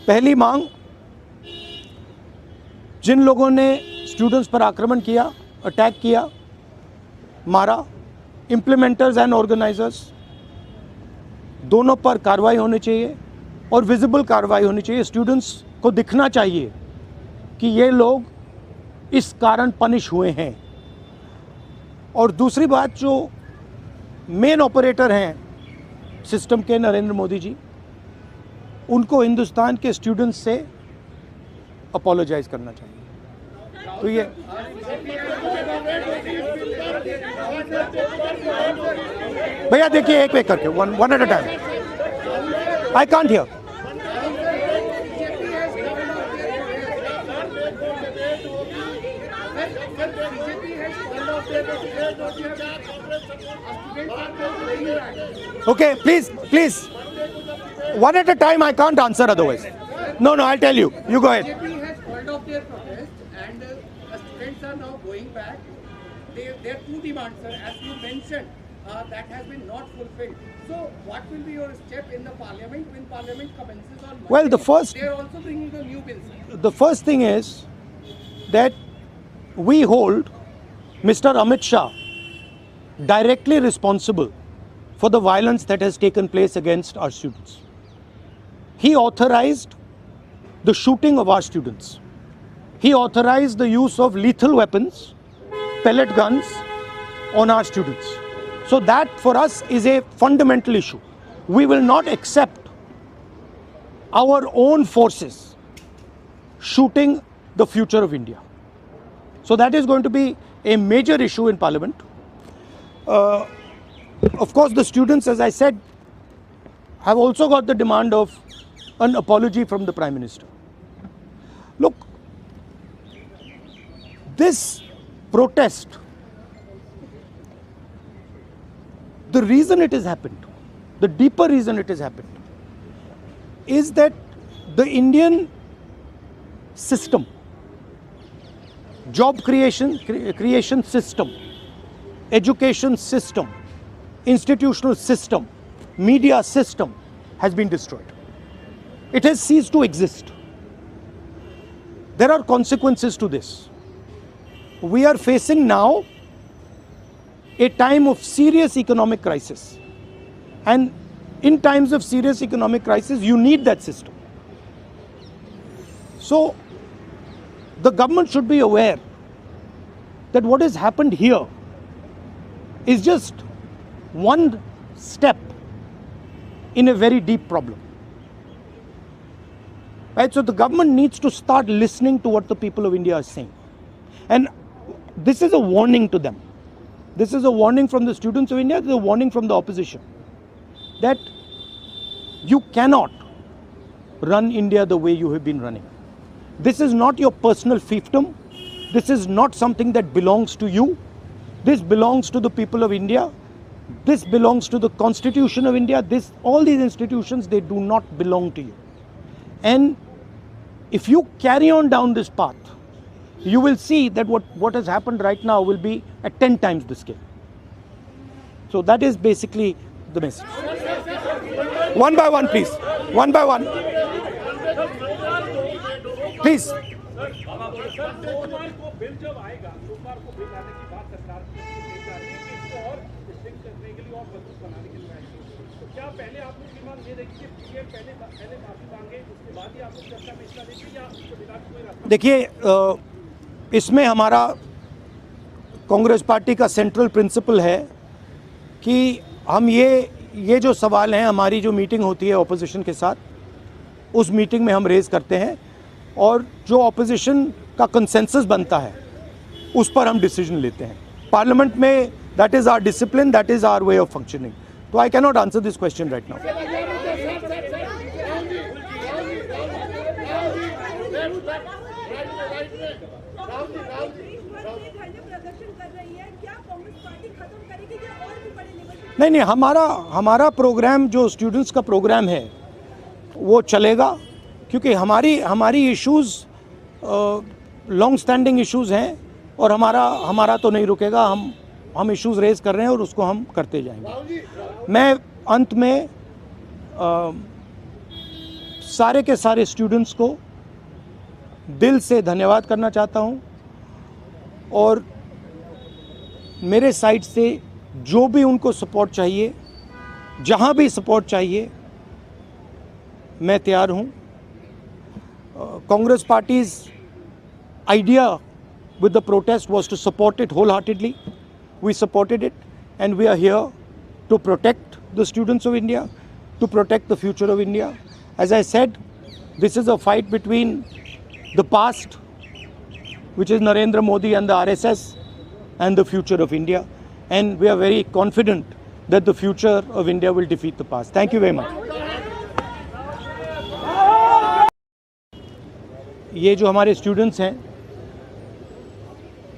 पहली मांग, जिन लोगों ने स्टूडेंट्स पर आक्रमण किया, अटैक किया, मारा, इम्प्लीमेंटर्स एंड ऑर्गेनाइजर्स, दोनों पर कार्रवाई होनी चाहिए और विजिबल कार्रवाई होनी चाहिए। स्टूडेंट्स को दिखना चाहिए कि ये लोग इस कारण पनिश हुए हैं। और दूसरी बात, जो मेन ऑपरेटर हैं सिस्टम के, नरेंद्र मोदी जी, उनको हिंदुस्तान के स्टूडेंट्स से अपोलोजाइज करना चाहिए। तो ये भैया देखिए, एक एक करके, one at a time. I can't hear. Okay, please, one at a time. I can't answer otherwise. No, I'll tell you. You go ahead. BJP has called off their protest, and students are now going back. Their two demands, sir, as you mentioned, that has been not fulfilled. So, what will be your step in the parliament when parliament commences on Monday? Well, they are also bringing the new bill, sir. The first thing is that we hold Mr. Amit Shah directly responsible for the violence that has taken place against our students. He authorized the shooting of our students. He authorized the use of lethal weapons, pellet guns on our students. So that for us is a fundamental issue. We will not accept our own forces shooting the future of India. So that is going to be a major issue in Parliament. Of course, the students, as I said, have also got the demand of an apology from the Prime Minister. Look, this protest, the reason it has happened, the deeper reason it has happened, is that the Indian system, job creation system, education system, institutional system, media system has been destroyed. It has ceased to exist. There are consequences to this. We are facing now a time of serious economic crisis. And in times of serious economic crisis, you need that system. So, the government should be aware that what has happened here is just one step in a very deep problem. Right? So the government needs to start listening to what the people of India are saying. And this is a warning to them. This is a warning from the students of India, this is a warning from the opposition, that you cannot run India the way you have been running. This is not your personal fiefdom. This is not something that belongs to you. This belongs to the people of India. This belongs to the Constitution of India. All these institutions, they do not belong to you. And if you carry on down this path, you will see that what has happened right now will be at 10 times the scale. So that is basically the message. One by one, please. One by one. Please. देखिए, इसमें हमारा Congress party का central principal है कि हम ये जो सवाल हैं, हमारी जो मीटिंग होती है ऑपोजिशन के साथ, उस मीटिंग में हम रेज़ करते हैं और जो ऑपोजिशन का कंसेंसस बनता है उस पर हम डिसीजन लेते हैं पार्लियामेंट में. That is our discipline, that is our way of functioning. तो I can not answer this question right now. नहीं, हमारा प्रोग्राम जो स्टूडेंट्स का प्रोग्राम है वो चलेगा, क्योंकि हमारी इश्यूज़ लॉन्ग स्टैंडिंग इश्यूज़ हैं और हमारा तो नहीं रुकेगा. हम इश्यूज़ रेज़ कर रहे हैं और उसको हम करते जाएंगे. मैं अंत में सारे के सारे स्टूडेंट्स को दिल से धन्यवाद करना चाहता हूं और मेरे साइड से जो भी उनको सपोर्ट चाहिए, जहां भी सपोर्ट चाहिए, मैं तैयार हूं। Congress party's idea with the protest was to support it wholeheartedly. We supported it, and we are here to protect the students of India, to protect the future of India. As I said, this is a fight between the past, which is Narendra Modi and the RSS, and the future of India. And we are very confident that the future of India will defeat the past. Thank you very much. ये जो हमारे students हैं